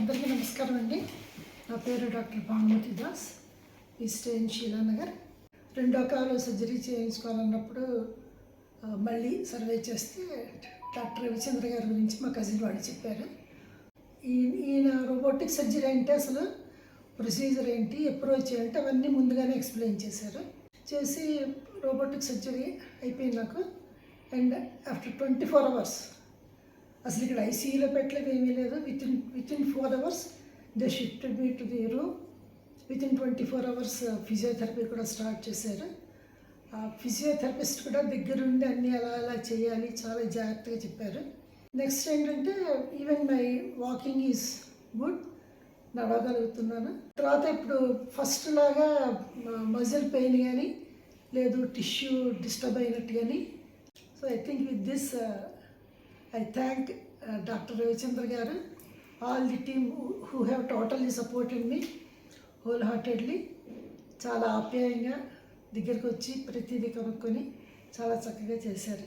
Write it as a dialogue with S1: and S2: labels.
S1: అందరికీ నమస్కారం అండి. నా పేరు డాక్టర్ భానుమతి దాస్. ఈ స్టే ఇన్ శీలానగర్. రెండో కాలు సర్జరీ చేయించుకోవాలన్నప్పుడు మళ్ళీ సర్వే చేస్తే డాక్టర్ రవిచంద్ర గారి గురించి మా కజిన్ వాళ్ళు చెప్పారు. ఈయన రోబోటిక్ సర్జరీ అంటే అసలు ప్రొసీజర్ ఏంటి, అప్రోచ్ ఏంటి అవన్నీ ముందుగానే ఎక్స్ప్లెయిన్ చేశారు. చేసి రోబోటిక్ సర్జరీ అయిపోయింది నాకు. అండ్ ఆఫ్టర్ 24 hours అసలు ఇక్కడ ఐసీయూలో పెట్టలేదు, ఏమీ లేదు. Within 4 hours they shifted me to the room. Within 24 hours physiotherapy కూడా స్టార్ట్ చేశారు. ఆ ఫిజియోథెరపిస్ట్ కూడా దగ్గరుండి అన్నీ అలా చేయాలి, చాలా జాగ్రత్తగా చెప్పారు. నెక్స్ట్ ఏంటంటే even my walking is good, నడవగలుగుతున్నాను. తర్వాత ఇప్పుడు ఫస్ట్ లాగా మజిల్ పెయిన్ కానీ లేదు, టిష్యూ డిస్టర్బ్ అయినట్టు కానీ. So I think with this I thank Dr. Ravichandra garu, all the team who have totally supported me wholeheartedly. చాలా ఆప్యాయంగా దగ్గరికి వచ్చి ప్రతిదీ కనుక్కొని చాలా చక్కగా చేశారు.